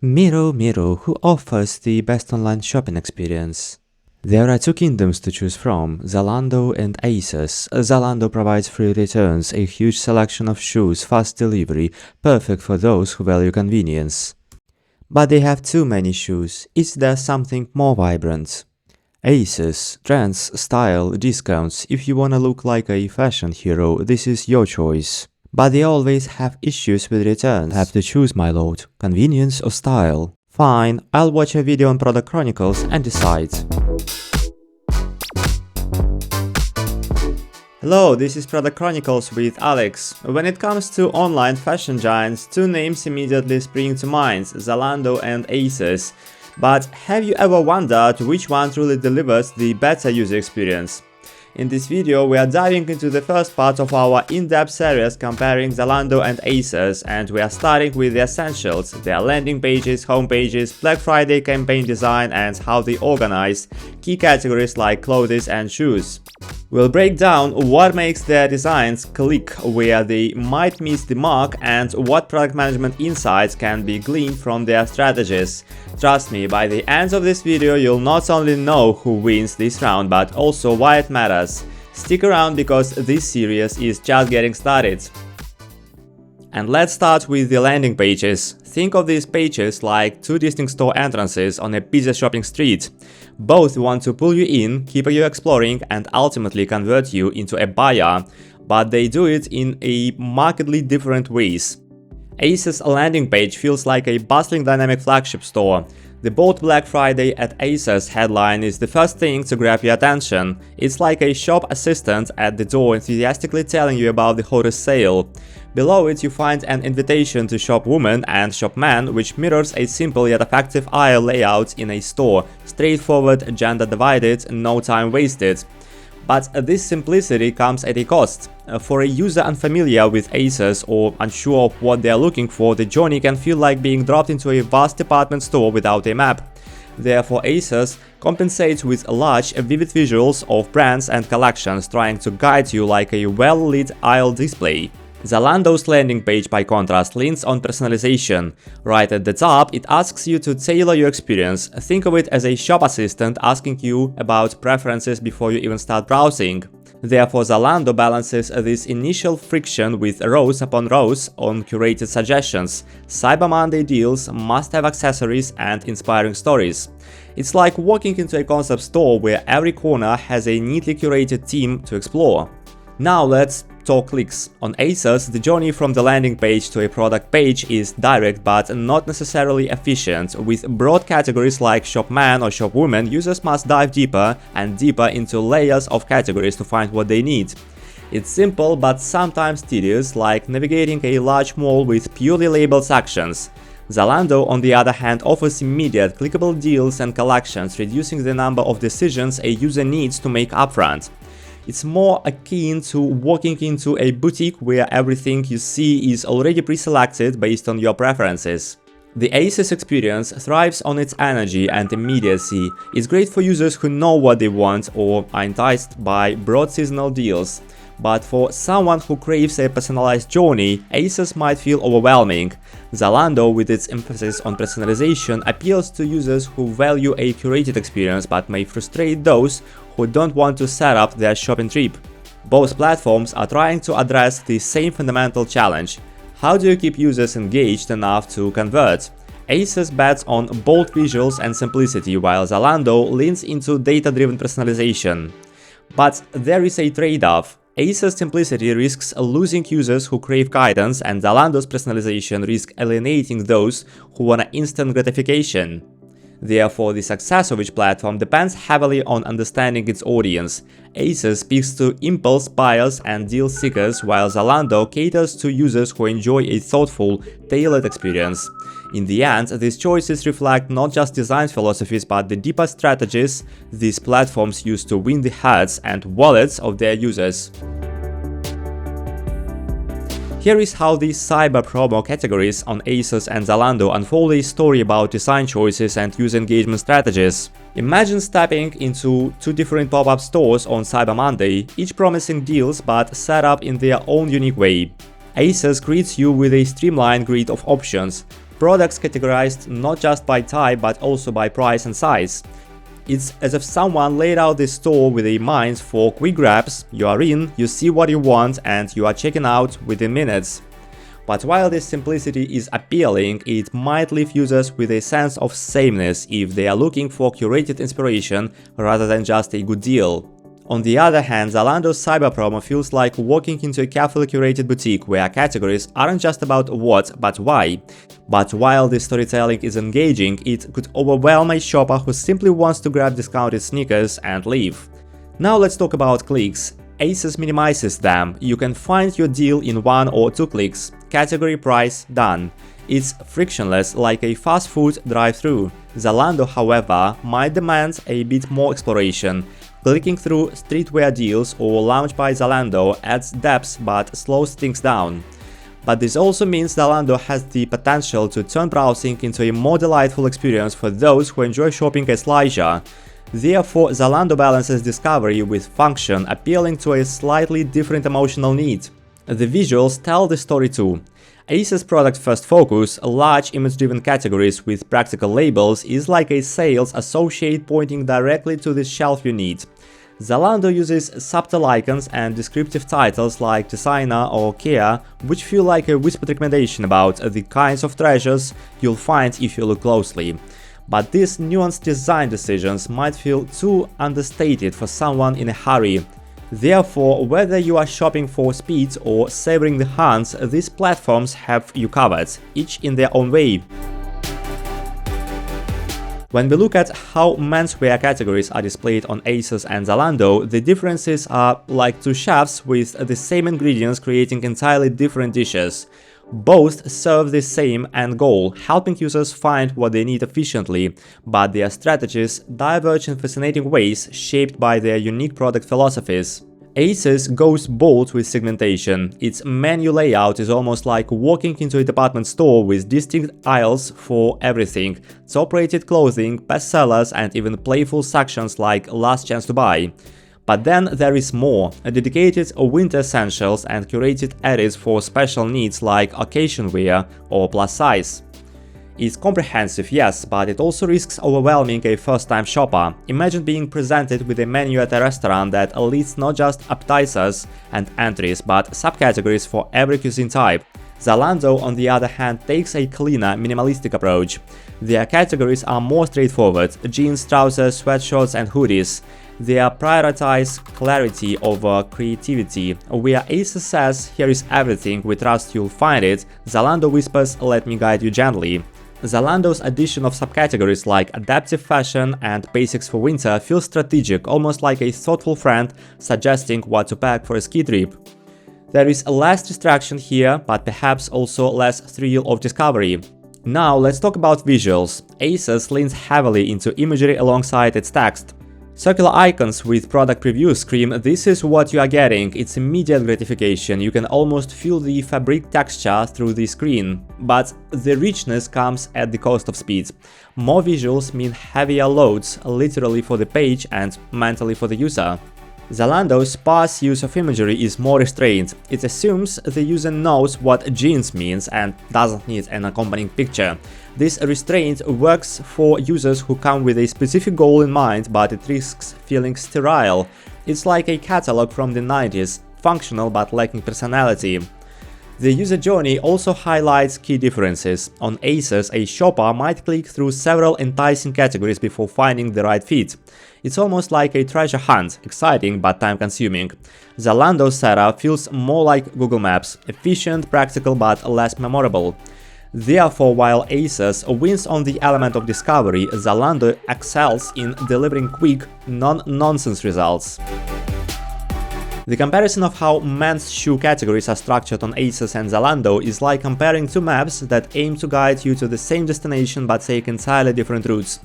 Miro, who offers the best online shopping experience? There are two kingdoms to choose from, Zalando and ASOS. Zalando provides free returns, a huge selection of shoes, fast delivery, perfect for those who value convenience. But they have too many shoes. Is there something more vibrant? ASOS, trends, style, discounts. If you wanna look like a fashion hero, this is your choice. But they always have issues with returns. Have to choose, my lord. Convenience or style? Fine, I'll watch a video on Product Chronicles and decide. Hello, this is Product Chronicles with Alex. When it comes to online fashion giants, two names immediately spring to mind, Zalando and ASOS. But have you ever wondered which one truly delivers the better user experience? In this video, we are diving into the first part of our in-depth series comparing Zalando and ASOS, and we are starting with the essentials, their landing pages, home pages, Black Friday campaign design, and how they organize key categories like clothes and shoes. We'll break down what makes their designs click, where they might miss the mark, and what product management insights can be gleaned from their strategies. Trust me, by the end of this video, you'll not only know who wins this round, but also why it matters. Stick around because this series is just getting started. And let's start with the landing pages. Think of these pages like two distinct store entrances on a busy shopping street. Both want to pull you in, keep you exploring, and ultimately convert you into a buyer, but they do it in a markedly different ways. ASOS landing page feels like a bustling dynamic flagship store. The bold Black Friday at ASOS headline is the first thing to grab your attention. It's like a shop assistant at the door enthusiastically telling you about the hottest sale. Below it you find an invitation to shop woman and shop man, which mirrors a simple yet effective aisle layout in a store. Straightforward, gender divided, no time wasted. But this simplicity comes at a cost. For a user unfamiliar with ASOS or unsure of what they are looking for, the journey can feel like being dropped into a vast department store without a map. Therefore, ASOS compensates with large, vivid visuals of brands and collections, trying to guide you like a well-lit aisle display. Zalando's landing page, by contrast, leans on personalization. Right at the top, it asks you to tailor your experience. Think of it as a shop assistant asking you about preferences before you even start browsing. Therefore, Zalando balances this initial friction with rows upon rows on curated suggestions, Cyber Monday deals, must-have accessories, and inspiring stories. It's like walking into a concept store where every corner has a neatly curated theme to explore. Now let's talk clicks. On ASOS, the journey from the landing page to a product page is direct but not necessarily efficient. With broad categories like shop man or shop woman, users must dive deeper and deeper into layers of categories to find what they need. It's simple but sometimes tedious, like navigating a large mall with purely labeled sections. Zalando, on the other hand, offers immediate, clickable deals and collections, reducing the number of decisions a user needs to make upfront. It's more akin to walking into a boutique where everything you see is already pre-selected based on your preferences. The ASOS experience thrives on its energy and immediacy. It's great for users who know what they want or are enticed by broad seasonal deals. But for someone who craves a personalized journey, ASOS might feel overwhelming. Zalando, with its emphasis on personalization, appeals to users who value a curated experience but may frustrate those who don't want to set up their shopping trip. Both platforms are trying to address the same fundamental challenge. How do you keep users engaged enough to convert? ASOS bets on bold visuals and simplicity, while Zalando leans into data-driven personalization. But there is a trade-off. ASOS simplicity risks losing users who crave guidance, and Zalando's personalization risks alienating those who want instant gratification. Therefore, the success of each platform depends heavily on understanding its audience. ASOS speaks to impulse buyers and deal seekers, while Zalando caters to users who enjoy a thoughtful, tailored experience. In the end, these choices reflect not just design philosophies but the deeper strategies these platforms use to win the hearts and wallets of their users. Here is how these cyber promo categories on ASOS and Zalando unfold a story about design choices and user engagement strategies. Imagine stepping into two different pop-up stores on Cyber Monday, each promising deals but set up in their own unique way. ASOS greets you with a streamlined grid of options. products categorized not just by type but also by price and size. It's as if someone laid out this store with a mind for quick grabs. You are in, you see what you want, and you are checking out within minutes. But while this simplicity is appealing, it might leave users with a sense of sameness if they are looking for curated inspiration rather than just a good deal. On the other hand, Zalando's cyber promo feels like walking into a carefully curated boutique where categories aren't just about what, but why. But while this storytelling is engaging, it could overwhelm a shopper who simply wants to grab discounted sneakers and leave. Now let's talk about clicks. ASOS minimizes them. You can find your deal in 1 or 2 clicks. Category, price, done. It's frictionless like a fast food drive-thru. Zalando, however, might demand a bit more exploration. Clicking through streetwear deals or Lounge by Zalando adds depth but slows things down. But this also means Zalando has the potential to turn browsing into a more delightful experience for those who enjoy shopping as leisure. Therefore, Zalando balances discovery with function, appealing to a slightly different emotional need. The visuals tell the story too. ASOS product-first focus, large image-driven categories with practical labels, is like a sales associate pointing directly to the shelf you need. Zalando uses subtle icons and descriptive titles like designer or care, which feel like a whispered recommendation about the kinds of treasures you'll find if you look closely. But these nuanced design decisions might feel too understated for someone in a hurry. Therefore, whether you are shopping for speed or savoring the hunt, these platforms have you covered, each in their own way. When we look at how menswear categories are displayed on ASOS and Zalando, the differences are like two chefs with the same ingredients creating entirely different dishes. Both serve the same end goal, helping users find what they need efficiently, but their strategies diverge in fascinating ways shaped by their unique product philosophies. ASOS goes bold with segmentation. Its menu layout is almost like walking into a department store with distinct aisles for everything: top-rated clothing, bestsellers, and even playful sections like Last Chance to Buy. But then there is more, dedicated winter essentials and curated areas for special needs like occasion wear or plus size. It's comprehensive, yes, but it also risks overwhelming a first-time shopper. Imagine being presented with a menu at a restaurant that lists not just appetizers and entries, but subcategories for every cuisine type. Zalando, on the other hand, takes a cleaner, minimalistic approach. Their categories are more straightforward: jeans, trousers, sweatshirts, and hoodies. They prioritize clarity over creativity. Where ASOS says, "Here is everything, we trust you'll find it," Zalando whispers, "Let me guide you gently." Zalando's addition of subcategories like adaptive fashion and basics for winter feels strategic, almost like a thoughtful friend suggesting what to pack for a ski trip. There is less distraction here, but perhaps also less thrill of discovery. Now let's talk about visuals. ASOS leans heavily into imagery alongside its text. Circular icons with product previews scream, "This is what you are getting." It's immediate gratification. You can almost feel the fabric texture through the screen. But the richness comes at the cost of speed. More visuals mean heavier loads, literally for the page and mentally for the user. Zalando's sparse use of imagery is more restrained. It assumes the user knows what jeans means and doesn't need an accompanying picture. This restraint works for users who come with a specific goal in mind, but it risks feeling sterile. It's like a catalog from the 90s, functional but lacking personality. The user journey also highlights key differences. On ASOS, a shopper might click through several enticing categories before finding the right fit. It's almost like a treasure hunt, exciting but time-consuming. Zalando's setup feels more like Google Maps, efficient, practical but less memorable. Therefore, while ASOS wins on the element of discovery, Zalando excels in delivering quick, non-nonsense results. The comparison of how men's shoe categories are structured on ASOS and Zalando is like comparing two maps that aim to guide you to the same destination but take entirely different routes.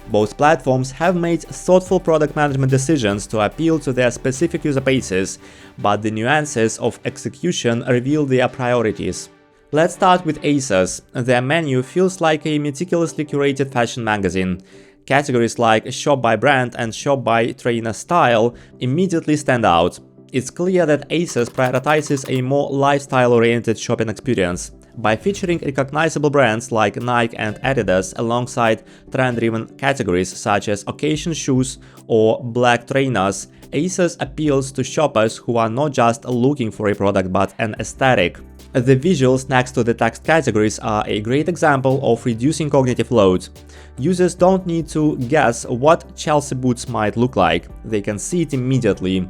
Both platforms have made thoughtful product management decisions to appeal to their specific user bases, but the nuances of execution reveal their priorities. Let's start with ASOS. Their menu feels like a meticulously curated fashion magazine. Categories like Shop by Brand and Shop by Trainer Style immediately stand out. It's clear that ASOS prioritizes a more lifestyle-oriented shopping experience. By featuring recognizable brands like Nike and Adidas alongside trend-driven categories such as occasion shoes or black trainers, ASOS appeals to shoppers who are not just looking for a product but an aesthetic. The visuals next to the text categories are a great example of reducing cognitive load. Users don't need to guess what Chelsea boots might look like, they can see it immediately.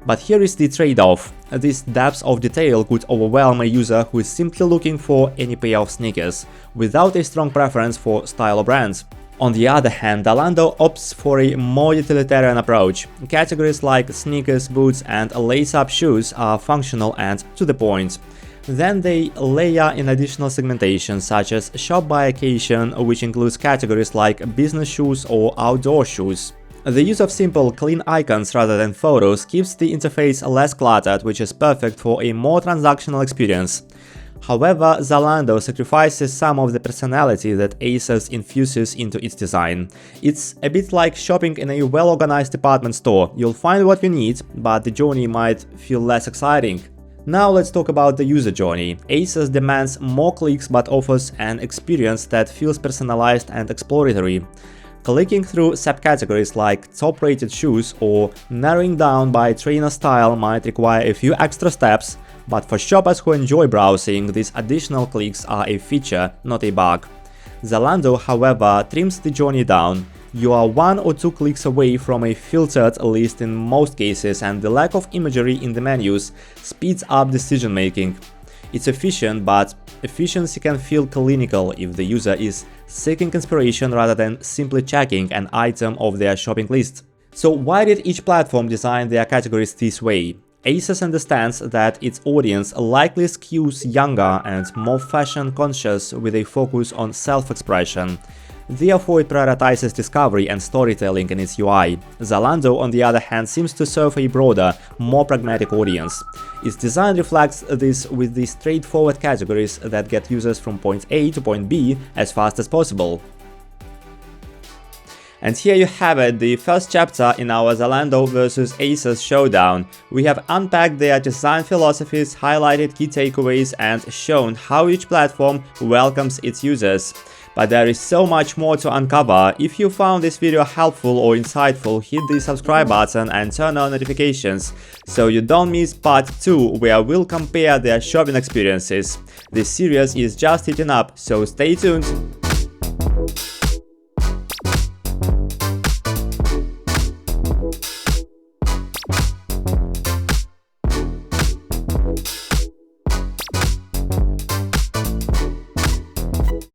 But here is the trade-off. This depth of detail could overwhelm a user who is simply looking for any pair of sneakers, without a strong preference for style or brands. On the other hand, Zalando opts for a more utilitarian approach. Categories like sneakers, boots and lace-up shoes are functional and to the point. Then they layer in additional segmentation such as shop by occasion, which includes categories like business shoes or outdoor shoes. The use of simple, clean icons rather than photos keeps the interface less cluttered, which is perfect for a more transactional experience. However, Zalando sacrifices some of the personality that ASOS infuses into its design. It's a bit like shopping in a well-organized department store. You'll find what you need, but the journey might feel less exciting. Now let's talk about the user journey. ASOS demands more clicks but offers an experience that feels personalized and exploratory. Clicking through subcategories like top-rated shoes or narrowing down by trainer style might require a few extra steps, but for shoppers who enjoy browsing, these additional clicks are a feature, not a bug. Zalando, however, trims the journey down. You are 1 or 2 clicks away from a filtered list in most cases, and the lack of imagery in the menus speeds up decision making. It's efficient, but efficiency can feel clinical if the user is seeking inspiration rather than simply checking an item off their shopping list. So why did each platform design their categories this way? ASOS understands that its audience likely skews younger and more fashion conscious with a focus on self-expression. Therefore, it prioritizes discovery and storytelling in its UI. Zalando, on the other hand, seems to serve a broader, more pragmatic audience. Its design reflects this with the straightforward categories that get users from point A to point B as fast as possible. And here you have it, the first chapter in our Zalando vs ASOS showdown. We have unpacked their design philosophies, highlighted key takeaways, and shown how each platform welcomes its users. But there is so much more to uncover. If you found this video helpful or insightful, hit the subscribe button and turn on notifications so you don't miss part 2, where we'll compare their shopping experiences. This series is just heating up, so stay tuned.